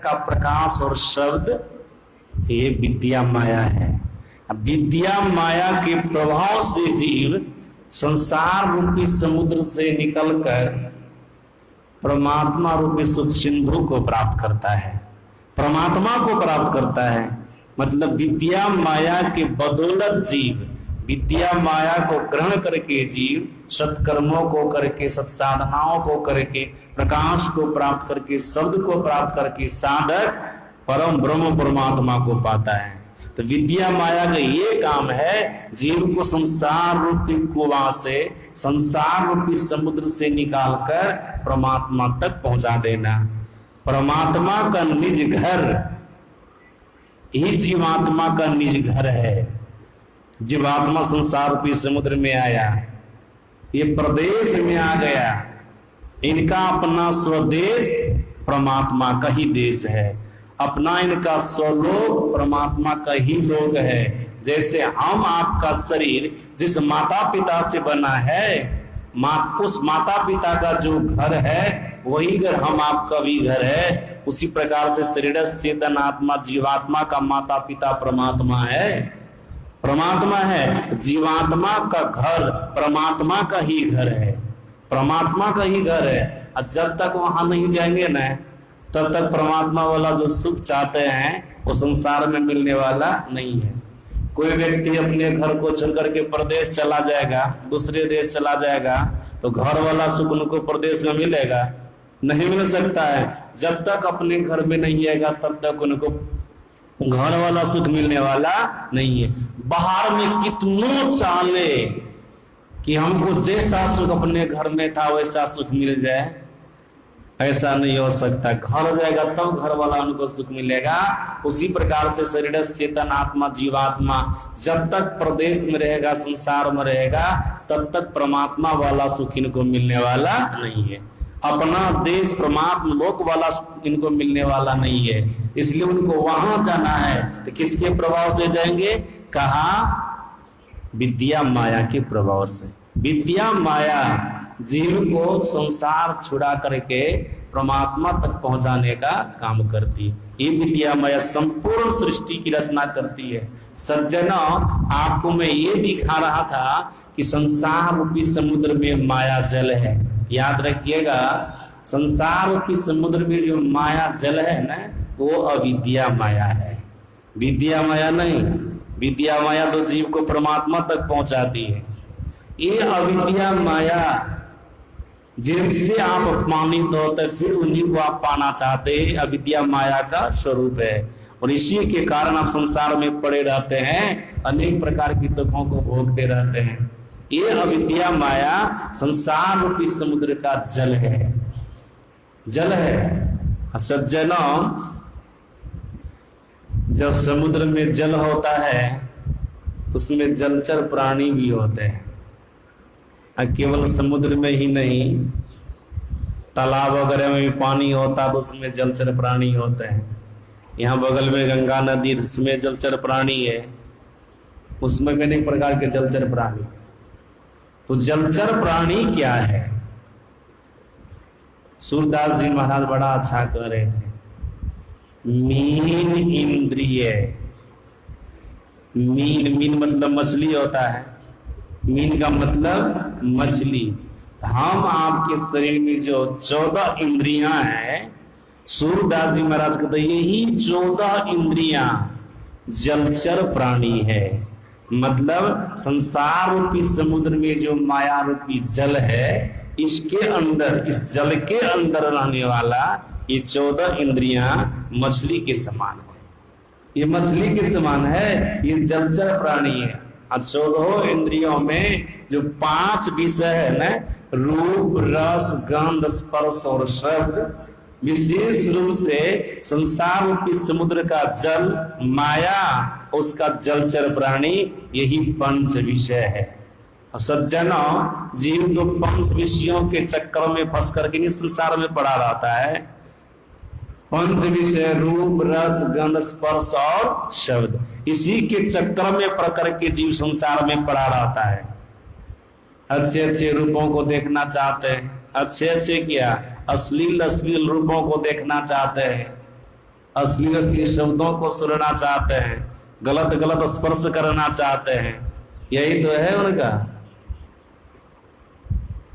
का प्रकाश और शब्द ये विद्या माया है। विद्या माया के प्रभाव से जीव संसार रूपी समुद्र से निकलकर परमात्मा रूपी सुख सिंधु को प्राप्त करता है, परमात्मा को प्राप्त करता है। मतलब विद्या माया के बदौलत जीव विद्या माया को ग्रहण करके जीव सत्कर्मों को करके सत्साधनाओं को करके प्रकाश को प्राप्त करके शब्द को प्राप्त करके साधक परम ब्रह्म परमात्मा को पाता है। तो विद्या माया का ये काम है, जीव को संसार रूपी कुआं से संसार रूपी समुद्र से निकालकर परमात्मा तक पहुंचा देना। परमात्मा का निज घर ही जीवात्मा का निज घर है। जीवात्मा संसार रूपी समुद्र में आया, ये प्रदेश में आ गया, इनका अपना स्वदेश परमात्मा का ही देश है, अपना इनका स्वलोक परमात्मा का ही लोक है। जैसे हम आपका शरीर जिस माता पिता से बना है, उस माता पिता का जो घर है वही घर हम आपका भी घर है। उसी प्रकार से शरीर चेतन आत्मा जीवात्मा का माता पिता परमात्मा है, परमात्मा है। जीवात्मा का घर परमात्मा का ही घर है, परमात्मा का ही घर है। और जब तक वहां नहीं जाएंगे ना तब तक परमात्मा वाला जो सुख चाहते हैं वो संसार में मिलने वाला नहीं है। कोई व्यक्ति अपने घर को छोड़ करके प्रदेश चला जाएगा, दूसरे देश चला जाएगा, तो घर वाला सुख उनको प्रदेश में मिलेगा? नहीं मिल सकता है। जब तक अपने घर में नहीं आएगा तब तक उनको घर वाला सुख मिलने वाला नहीं है। बाहर में कितनों चाह ले कि हमको जैसा सुख अपने घर में था वैसा सुख मिल जाए, ऐसा नहीं हो सकता। घर जाएगा तब घर वाला उनको सुख मिलेगा। उसी प्रकार से शरीर चेतन आत्मा जीवात्मा जब तक प्रदेश में रहेगा संसार में रहेगा तब तक परमात्मा वाला सुख इनको मिलने वाला नहीं है। अपना देश परमात्मा लोक वाला इनको मिलने वाला नहीं है, इसलिए उनको वहां जाना है। तो किसके प्रभाव से जाएंगे? कहा विद्या माया के प्रभाव से। विद्या माया जीव को संसार छुड़ा करके परमात्मा तक पहुंचाने का काम करती है। ये विद्या माया संपूर्ण सृष्टि की रचना करती है। सज्जनों, आपको मैं ये दिखा रहा था कि संसार रूपी समुद्र में माया जल है। याद रखिएगा, संसार रूपी समुद्र में जो माया जल है ना वो अविद्या माया है, विद्या माया नहीं। विद्या माया तो जीव को परमात्मा तक पहुंचाती है। ये अविद्या माया जिनसे आप अपमानित होते फिर उन्हीं को आप पाना चाहते हैं, अविद्या माया का स्वरूप है। और इसी के कारण आप संसार में पड़े रहते हैं, अनेक प्रकार की दुखों को भोगते रहते हैं। ये अविद्या माया संसार रूपी समुद्र का जल है, जल है। सज्जनों, जब समुद्र में जल होता है उसमें जलचर प्राणी भी होते हैं। केवल समुद्र में ही नहीं, तालाब वगैरह में भी पानी होता तो उसमें जलचर प्राणी होते हैं। यहाँ बगल में गंगा नदी, उसमें जलचर प्राणी है, उसमें भी अनेक प्रकार के जलचर प्राणी। तो जलचर प्राणी क्या है? सूरदास जी महाराज बड़ा अच्छा कह रहे थे, मीन इंद्रिय। मीन मतलब मछली होता है, मीन का मतलब मछली। हम आपके शरीर में जो 14 इंद्रियां हैं, सूरदास जी महाराज कहते यही 14 इंद्रियां जलचर प्राणी है। मतलब संसार रूपी समुद्र में जो माया रूपी जल है, इसके अंदर, इस जल के अंदर रहने वाला ये 14 इंद्रियां मछली के समान है। ये मछली के समान है, ये जलचर प्राणी है। 14 इंद्रियों में जो 5 विषय है ना, रूप रस गंध स्पर्श और शब्द, विशेष रूप से संसार रूपी समुद्र का जल माया, उसका जलचर प्राणी, यही पंच विषय है। सज्जनों, जीव तो पंच विषयों के चक्कर में फंस करके नहीं संसार में पड़ा रहता है। पंच विषय रूप रस गंध स्पर्श और शब्द, इसी के चक्कर में पड़ करके जीव संसार में पड़ा रहता है। अच्छे अच्छे रूपों को देखना चाहते हैं, अच्छे अच्छे क्या, अश्लील अश्लील रूपों को देखना चाहते हैं, असली असली शब्दों को सुनना चाहते हैं, गलत गलत स्पर्श करना चाहते हैं, यही तो है उनका।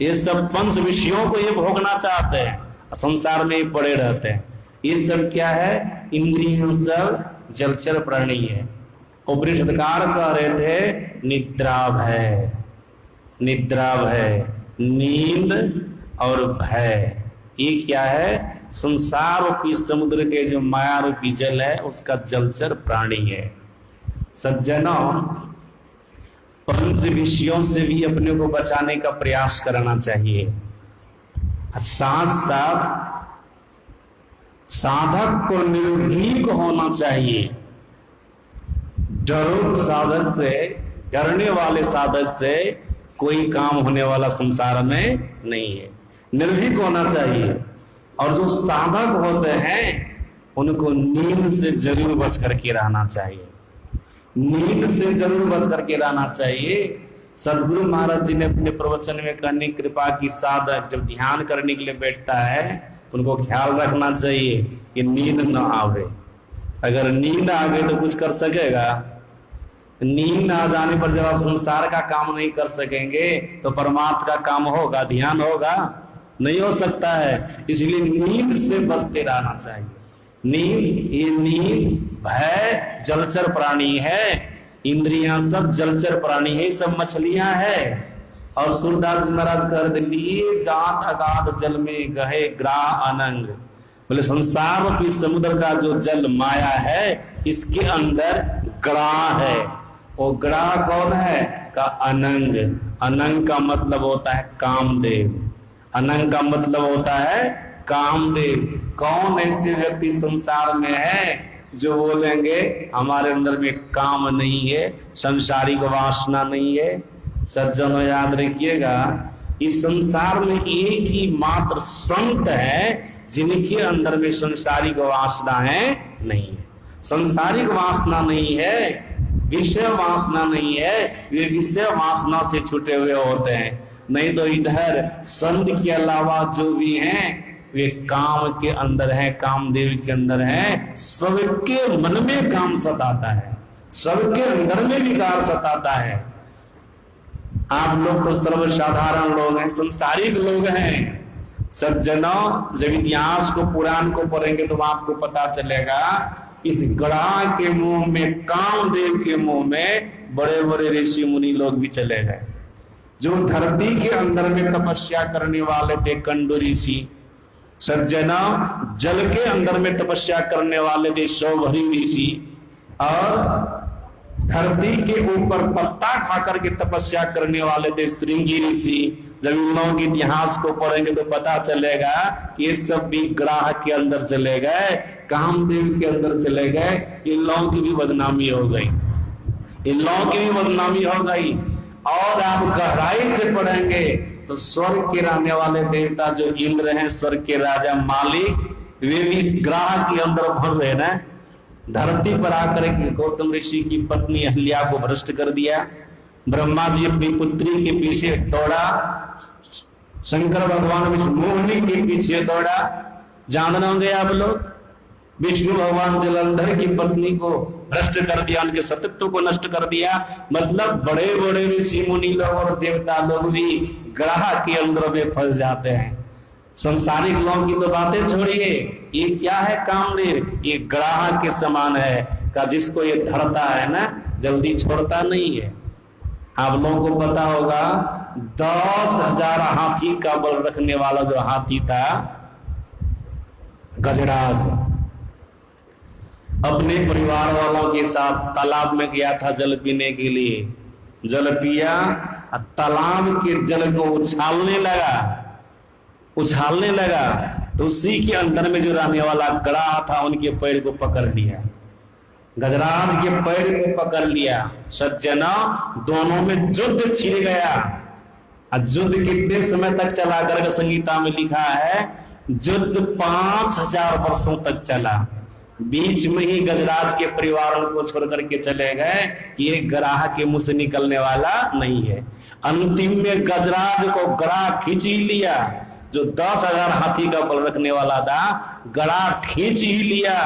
ये सब पंच विषयों को ये भोगना चाहते हैं, संसार में ही पड़े रहते हैं। ये सब क्या है? इंद्रियों सब जलचर प्राणी है। उपनिषदकार कह रहे थे निद्रा भय, निद्रा भय, नींद और भय, ये क्या है? संसार रूपी समुद्र के जो माया रूपी जल है उसका जलचर प्राणी है। सज्जनों, पंच विषयों से भी अपने को बचाने का प्रयास करना चाहिए। साथ साथ साधक को निर्भीक होना चाहिए। डरो साधक से, डरने वाले साधक से कोई काम होने वाला संसार में नहीं है। निर्भीक होना चाहिए। और जो साधक होते हैं उनको नींद से जरूर बच करके रहना चाहिए, नींद से जरूर बच करके रहना चाहिए। सदगुरु महाराज जी ने अपने प्रवचन में कहने कृपा की, साधक जब ध्यान करने के लिए बैठता है तो उनको ख्याल रखना चाहिए कि नींद न आवे। अगर नींद आ गई तो कुछ कर सकेगा? नींद आ जाने पर जब आप संसार का काम नहीं कर सकेंगे तो परमात्मा का काम होगा, ध्यान होगा? नहीं हो सकता है। इसलिए नींद से बचते रहना चाहिए। नींद, ये नींद भय जलचर प्राणी है। इंद्रियां सब जलचर प्राणी है, सब मछलियां है। और सूरदास जी महाराज कर दिल्ली जात अगाध जल में गहे ग्राह अनंग, बोले संसार रूपी समुद्र का जो जल माया है इसके अंदर ग्राह है। वो ग्राह कौन है? का अनंग। अनंग का मतलब होता है कामदेव। अनंग का मतलब होता है कामदेव। कौन ऐसे व्यक्ति संसार में है जो बोलेंगे हमारे अंदर में काम नहीं है, संसारिक वासना नहीं है? सज्जनों याद रखिएगा, इस संसार में एक ही मात्र संत है जिनके अंदर में संसारिक वासनाएं नहीं है। संसारिक वासना नहीं है, विषय वासना नहीं है, वे विषय वासना से छूटे हुए होते हैं। नहीं तो इधर संत के अलावा जो भी हैं वे काम के अंदर है, कामदेव के अंदर है। सबके मन में काम सताता है, सबके अंदर में विकार सताता है। आप लोग तो सर्वसाधारण लोग हैं, संसारिक लोग हैं। सज्जनों, जब इतिहास को, पुराण को पढ़ेंगे तो आपको पता चलेगा इस ग्राह के मुंह में, कामदेव के मुंह में बड़े बड़े ऋषि मुनि लोग भी चले गए। जो धरती के अंदर में तपस्या करने वाले थे कंडू ऋषि, सज्जना जल के अंदर में तपस्या करने वाले थे शौभरी ऋषि, और धरती के ऊपर पत्ता खाकर के तपस्या करने वाले थे श्रृंगी ऋषि। जब इन लोगों के इतिहास को पढ़ेंगे तो पता चलेगा कि ये सब भी ग्राह के अंदर चले गए, कामदेव के अंदर चले गए। इन लोगों की भी बदनामी हो गई, इन लोगों की भी बदनामी हो गई। और आप गहराई से पढ़ेंगे तो स्वर्ग के रहने वाले देवता जो इंद्र हैं, स्वर्ग के राजा मालिक, वे भी ग्राह के अंदर फंसे ना। धरती पर आकर के गौतम ऋषि की पत्नी अहल्या को भ्रष्ट कर दिया। ब्रह्मा जी अपनी पुत्री के पीछे दौड़ा, शंकर भगवान विष्णु मोहिनी के पीछे दौड़ा। जानना होंगे आप लोग, विष्णु भगवान जलंधर की पत्नी को भ्रष्ट कर दिया, उनके सतीत्व को नष्ट कर दिया। मतलब बड़े बड़े ऋषि मुनि लोग और देवता लोग भी ग्रह के अंदर में फंस जाते हैं। संसारिक लोगों की तो बातें छोड़िए, ये क्या है कामदेव, ये ग्रह के समान है का जिसको ये धरता है ना जल्दी छोड़ता नहीं है। आप लोगों को पता होगा 10,000 हाथी का बल रखने वाला जो हाथी था गजराज, अपने परिवार वालों के साथ तालाब में गया था जल पीने के लिए। जल पिया, तालाब के जल को उछालने लगा तो उसी के अंदर में जो रहने वाला गड़ा था उनके पैर को पकड़ लिया, गजराज के पैर को पकड़ लिया। सज्जना, दोनों में युद्ध छिड़ गया। युद्ध कितने समय तक चला? गर्ग संगीता में लिखा है युद्ध 5000 वर्षों तक चला। बीच में ही गजराज के परिवार को छोड़ करके चले गए, ये ग्राह के मुंह से निकलने वाला नहीं है। अंतिम में गजराज को ग्राह खींच ही लिया, जो 10,000 हाथी का बल रखने वाला था, ग्राह खींच ही लिया।